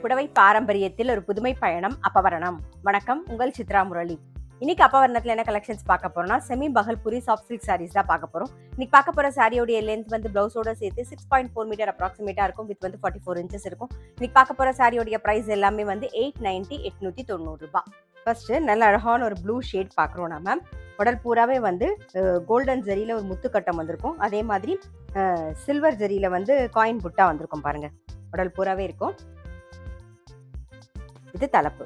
புடவை பாரம்பரியத்தில் ஒரு புதுமை பயணம் அப்பவரணம். வணக்கம், உங்கள் சித்ரா முரளி. இன்னைக்கு அப்பவரணத்துல என்ன கலெக்ஷன்ஸ் பார்க்க போறோம்னா, semi Bhagalpuri soft silk saris தான் பார்க்க போறோம். இன்னைக்கு பார்க்க போற சாரியோட லென்த் வந்து பிளவுஸோட சேர்த்து 6.4 மீட்டர் அப்ராக்சிமேட்டா இருக்கும். வித் வந்து 44 இன்ச்சஸ் இருக்கும். இன்னைக்கு பார்க்க போற சாரியோட பிரைஸ் எல்லாமே வந்து 890 890 ரூபாய். ஃபர்ஸ்ட் நல்ல அழகான ஒரு ப்ளூ ஷேட் பார்க்குறோம். நம்ம உடல் பூராவே வந்து கோல்டன் ஜரியில ஒரு முத்துக்கட்டம் வந்திருக்கும். அதே மாதிரி சில்வர் ஜரியில வந்து காயின் புட்டா வந்திருக்கும். பாருங்க, உடல் பூராவே இருக்கும். இது தலைப்பு,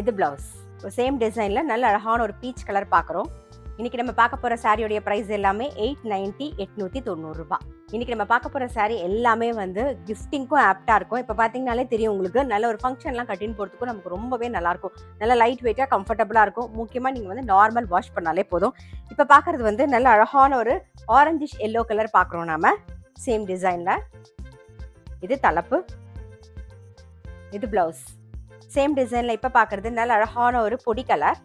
இது பிளவுஸ். சேம் டிசைன்ல நல்ல அழகான ஒரு பீச் கலர் பார்க்குறோம். இன்னைக்கு நம்ம பார்க்க போற சாரியோடைய பிரைஸ் எல்லாமே 890 890 ரூபாய். இன்னைக்கு நம்ம பார்க்க போற சாரி எல்லாமே வந்து கிஃப்டிங்க்கும் ஆப்டா இருக்கும். இப்போ பார்த்தீங்கனாலே தெரியும் உங்களுக்கு, நல்ல ஒரு ஃபங்க்ஷன்லாம் கட்டின்னு போகிறதுக்கும் நமக்கு ரொம்பவே நல்லா இருக்கும். நல்ல லைட் வெயிட்டா கம்ஃபர்டபுளா இருக்கும். முக்கியமா நீங்க வந்து நார்மல் வாஷ் பண்ணாலே போதும். இப்போ பார்க்கறது வந்து நல்ல அழகான ஒரு ஆரஞ்சிஷ் எல்லோ கலர் பார்க்குறோம். நாம சேம் டிசைன்ல இது தலைப்பு, இது பிளவுஸ். சேம் டிசைன்ல இப்ப பாக்குறது நல்ல அழகான ஒரு பொடி கலர்.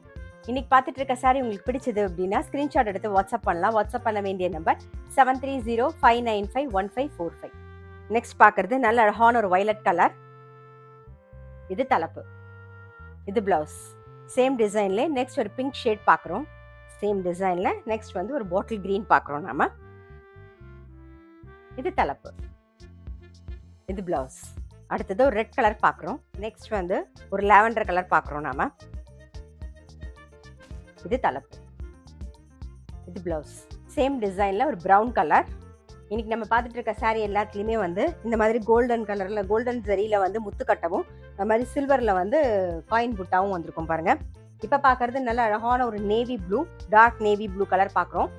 இன்னைக்கு பார்த்துட்டு இருக்க சாரி உங்களுக்கு பிடிச்சது அப்படின்னா ஸ்கிரீன்ஷாட் எடுத்து வாட்ஸ்அப் பண்ணலாம். வாட்ஸ்அப் பண்ண வேண்டிய நம்பர் 7305951545. நெக்ஸ்ட் பாக்குறது நல்ல அழகான ஒரு வயலட் கலர். இது தலைப்பு, இது பிளவுஸ். சேம் டிசைன்ல நெக்ஸ்ட் ஒரு பிங்க் ஷேட் பாக்குறோம். சேம் டிசைன்ல நெக்ஸ்ட் வந்து ஒரு பாட்டில் கிரீன் பாக்குறோம். நாம இது தலைப்பு, இது பிளவுஸ். அடுத்தது ஒரு ரெட் கலர் பார்க்குறோம். நெக்ஸ்ட் வந்து ஒரு லாவெண்டர் கலர் பார்க்குறோம். நாம இது தலைப்பு, இது பிளவுஸ். சேம் டிசைன்ல ஒரு ப்ரௌன் கலர். இன்னைக்கு நம்ம பார்த்துட்டு இருக்க சாரி எல்லாத்துலேயுமே வந்து இந்த மாதிரி கோல்டன் கலர்ல, கோல்டன் ஜரியில வந்து முத்துக்கட்டவும், அந்த மாதிரி சில்வர்ல வந்து காயின் புட்டாவும் வந்திருக்கும். பாருங்க, இப்போ பார்க்கறது நல்ல அழகான ஒரு navy blue, dark navy blue colour பார்க்குறோம்.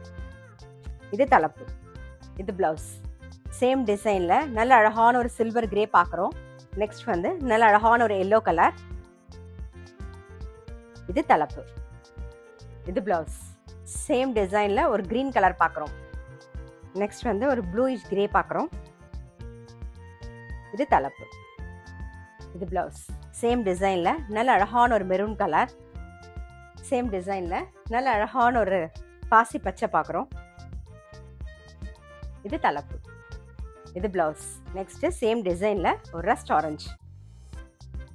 இது தலைப்பு, இது பிளவுஸ். சேம் டிசைன்ல நல்ல அழகான ஒரு சில்வர் கிரே பார்க்குறோம். நெக்ஸ்ட் வந்து நல்ல அழகான ஒரு எல்லோ கலர். இது தலைப்பு, இது பிளவுஸ். சேம் டிசைன்ல ஒரு கிரீன் கலர் பார்க்குறோம். நெக்ஸ்ட் வந்து ஒரு ப்ளூயிஷ் கிரே பார்க்குறோம். இது தலைப்பு, இது பிளவுஸ். சேம் டிசைன்ல நல்ல அழகான ஒரு மெரூன் கலர். சேம் டிசைன்ல நல்ல அழகான ஒரு பாசி பச்சை பார்க்குறோம். இது தலைப்பு, இது பிளவுஸ். நெக்ஸ்ட் சேம் டிசைன்ல ஒரு ரஸ்ட் ஆரஞ்சு.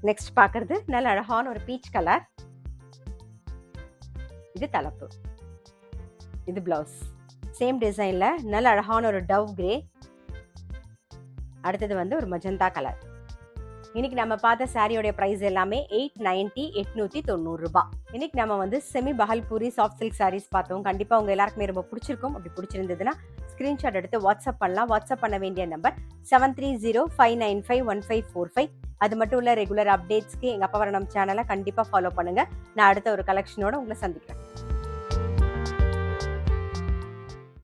நெக்ஸ்ட் பார்க்கறது நல்ல அழகான ஒரு பீச் கலர். இது தலைப்பு, இது பிளவுஸ். சேம் டிசைன்ல நல்ல அழகான ஒரு டவ் கிரே. அடுத்தது வந்து ஒரு மஜந்தா கலர். இன்னைக்கு நம்ம பார்த்த சாரியோட பிரைஸ் எல்லாமே 890 890 ரூபாய். இன்னைக்கு நம்ம வந்து semi Bhagalpuri soft silk saris பார்த்தோம். கண்டிப்பா உங்க எல்லாருக்குமே ரொம்ப பிடிச்சிருக்கும். அப்படி பிடிச்சிருந்ததுன்னா ஸ்கிரீன்ஷாட் எடுத்து வாட்ஸ்அப் பண்ணலாம். வாட்ஸ்அப் பண்ண வேண்டிய நம்பர் 7305951545. அது மட்டும் இல்ல, ரெகுலர் அப்டேட்ஸ்க்கு எங்க அப்பவரணம் சேனலை கண்டிப்பா ஃபாலோ பண்ணுங்க. நான் அடுத்த ஒரு கலெக்ஷனோட உங்களை சந்திக்கிறேன்.